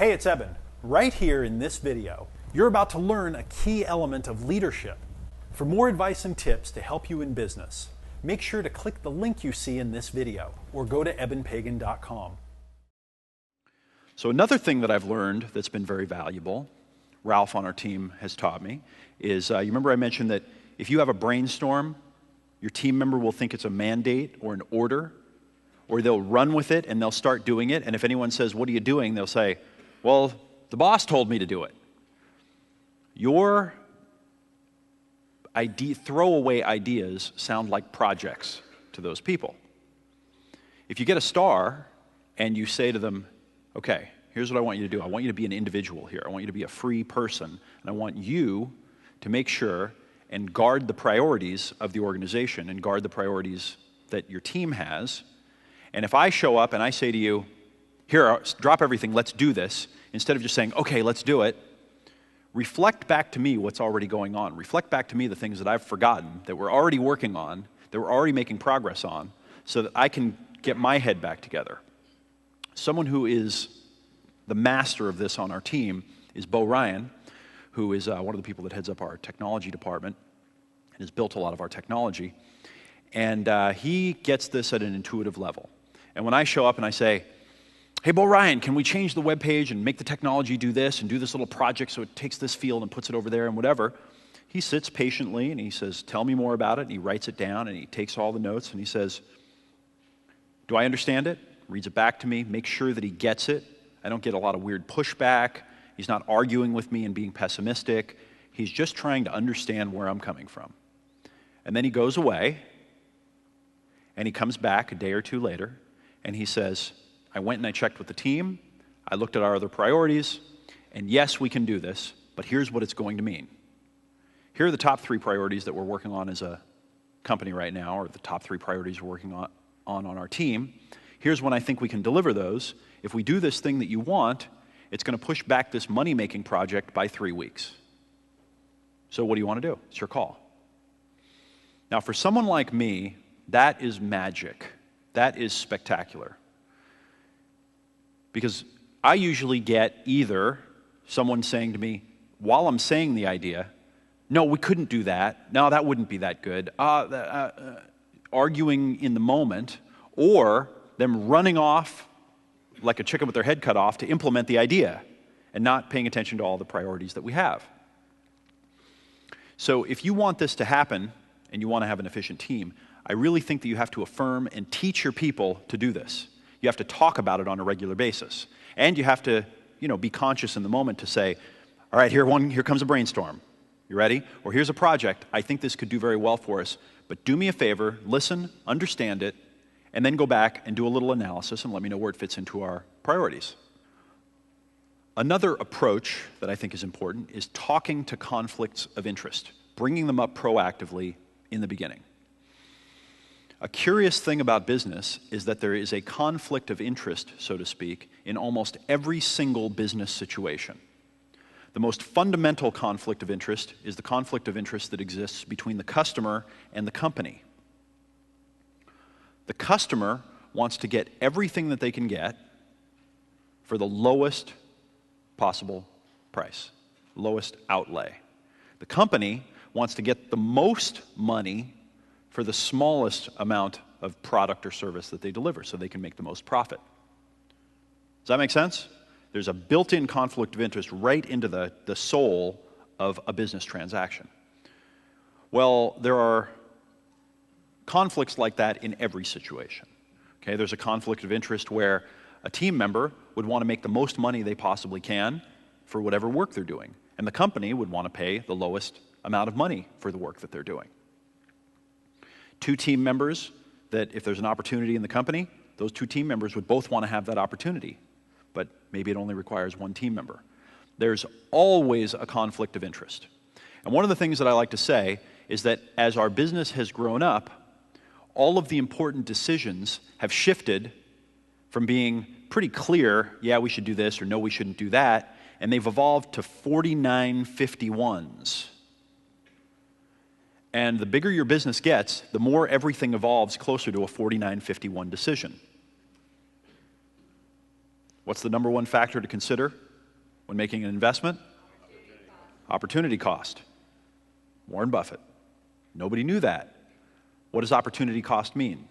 Hey, it's Eben. Right here in this video, you're about to learn a key element of leadership. For more advice and tips to help you in business, make sure to click the link you see in this video or go to ebenpagan.com. So another thing that I've learned that's been very valuable, Ralph on our team has taught me, is you remember I mentioned that if you have a brainstorm, your team member will think it's a mandate or an order, or they'll run with it and they'll start doing it. And if anyone says, "What are you doing?" they'll say, "Well, the boss told me to do it." Your throwaway ideas sound like projects to those people. If you get a star and you say to them, "Okay, here's what I want you to do. I want you to be an individual here. I want you to be a free person, and I want you to make sure and guard the priorities of the organization and guard the priorities that your team has. And if I show up and I say to you, here, drop everything, let's do this," instead of just saying, "Okay, let's do it," reflect back to me what's already going on. Reflect back to me the things that I've forgotten, that we're already working on, that we're already making progress on, so that I can get my head back together. Someone who is the master of this on our team is Bo Ryan, who is one of the people that heads up our technology department and has built a lot of our technology. And he gets this at an intuitive level. And when I show up and I say, "Hey, Bo Ryan, can we change the web page and make the technology do this and do this little project so it takes this field and puts it over there and whatever," he sits patiently and he says, "Tell me more about it." And he writes it down and he takes all the notes and he says, "Do I understand it?" Reads it back to me, makes sure that he gets it. I don't get a lot of weird pushback. He's not arguing with me and being pessimistic. He's just trying to understand where I'm coming from. And then he goes away and he comes back a day or two later and he says, "I went and I checked with the team. I looked at our other priorities, and yes, we can do this, but here's what it's going to mean. Here are the top 3 priorities that we're working on as a company right now, or the top 3 priorities we're working on our team. Here's when I think we can deliver those. If we do this thing that you want, it's going to push back this money-making project by 3 weeks. So what do you want to do? It's your call." Now, for someone like me, that is magic. That is spectacular. Because I usually get either someone saying to me, while I'm saying the idea, "No, we couldn't do that. No, that wouldn't be that good," arguing in the moment, or them running off like a chicken with their head cut off to implement the idea and not paying attention to all the priorities that we have. So if you want this to happen and you want to have an efficient team, I really think that you have to affirm and teach your people to do this. You have to talk about it on a regular basis. And you have to, be conscious in the moment to say, "All right, here comes a brainstorm. You ready? Or here's a project. I think this could do very well for us, but do me a favor, listen, understand it, and then go back and do a little analysis and let me know where it fits into our priorities." Another approach that I think is important is talking to conflicts of interest, bringing them up proactively in the beginning. A curious thing about business is that there is a conflict of interest, so to speak, in almost every single business situation. The most fundamental conflict of interest is the conflict of interest that exists between the customer and the company. The customer wants to get everything that they can get for the lowest possible price, lowest outlay. The company wants to get the most money for the smallest amount of product or service that they deliver so they can make the most profit. Does that make sense? There's a built-in conflict of interest right into the soul of a business transaction. Well, there are conflicts like that in every situation. Okay, there's a conflict of interest where a team member would want to make the most money they possibly can for whatever work they're doing, and the company would want to pay the lowest amount of money for the work that they're doing. 2 team members that, if there's an opportunity in the company, those 2 team members would both want to have that opportunity, but maybe it only requires 1 team member. There's always a conflict of interest. And one of the things that I like to say is that as our business has grown up, all of the important decisions have shifted from being pretty clear, yeah, we should do this, or no, we shouldn't do that, and they've evolved to 4951s. And the bigger your business gets, the more everything evolves closer to a 4951 decision. What's the number one factor to consider When making an investment? Opportunity cost. Warren Buffett. Nobody knew that. What does opportunity cost mean?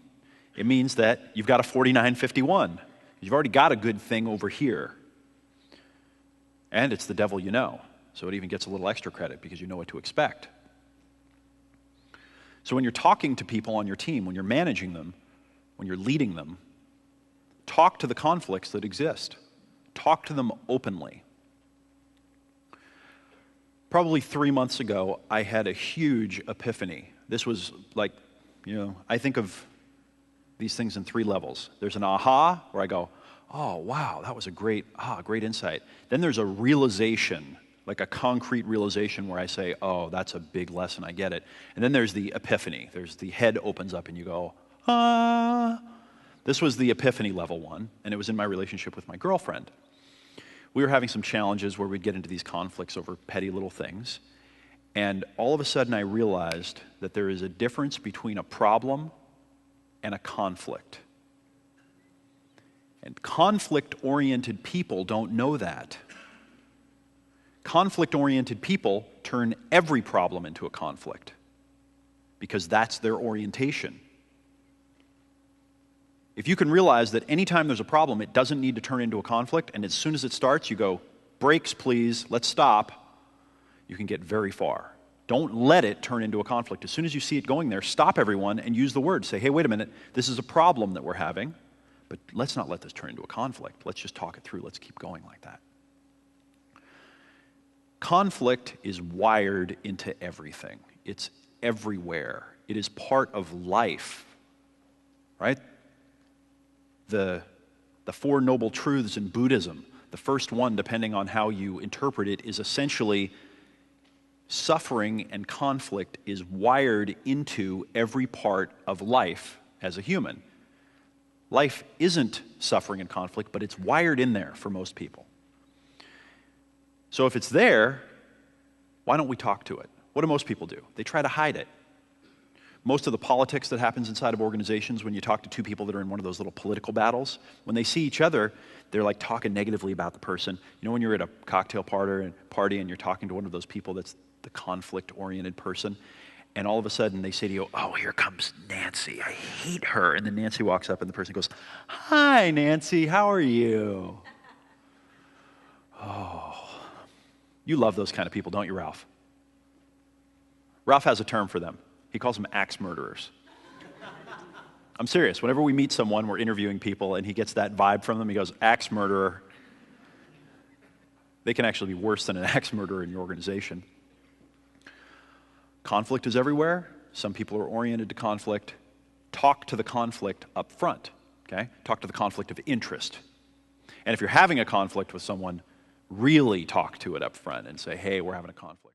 It means that you've got a 49.51. You've already got a good thing over here. And it's the devil you know. So it even gets a little extra credit because you know what to expect. So when you're talking to people on your team, when you're managing them, when you're leading them, talk to the conflicts that exist. Talk to them openly. Probably 3 months ago, I had a huge epiphany. This was like, I think of these things in 3 levels. There's an aha, where I go, oh, wow, that was a great insight. Then there's a realization, like a concrete realization where I say, oh, that's a big lesson, I get it. And then there's the epiphany. There's the head opens up and you go, ah. This was the epiphany level one, and it was in my relationship with my girlfriend. We were having some challenges where we'd get into these conflicts over petty little things. And all of a sudden I realized that there is a difference between a problem and a conflict. And conflict-oriented people don't know that. Conflict-oriented people turn every problem into a conflict because that's their orientation. If you can realize that anytime there's a problem, it doesn't need to turn into a conflict, and as soon as it starts, you go, brakes please, let's stop, you can get very far. Don't let it turn into a conflict. As soon as you see it going there, stop everyone and use the word. Say, hey, wait a minute, this is a problem that we're having, but let's not let this turn into a conflict. Let's just talk it through. Let's keep going like that. Conflict is wired into everything. It's everywhere. It is part of life, right? The 4 noble truths in Buddhism, the first one, depending on how you interpret it, is essentially suffering and conflict is wired into every part of life as a human. Life isn't suffering and conflict, but it's wired in there for most people. So if it's there, why don't we talk to it? What do most people do? They try to hide it. Most of the politics that happens inside of organizations, when you talk to 2 people that are in one of those little political battles, when they see each other, they're like talking negatively about the person. You know when you're at a cocktail party and you're talking to one of those people that's the conflict-oriented person, and all of a sudden they say to you, oh, here comes Nancy, I hate her. And then Nancy walks up and the person goes, hi, Nancy, how are you? Oh, you love those kind of people, don't you, Ralph? Ralph has a term for them. He calls them axe murderers. I'm serious. Whenever we meet someone, we're interviewing people, and he gets that vibe from them. He goes, axe murderer. They can actually be worse than an axe murderer in your organization. Conflict is everywhere. Some people are oriented to conflict. Talk to the conflict up front, okay? Talk to the conflict of interest. And if you're having a conflict with someone, really talk to it up front and say, hey, we're having a conflict.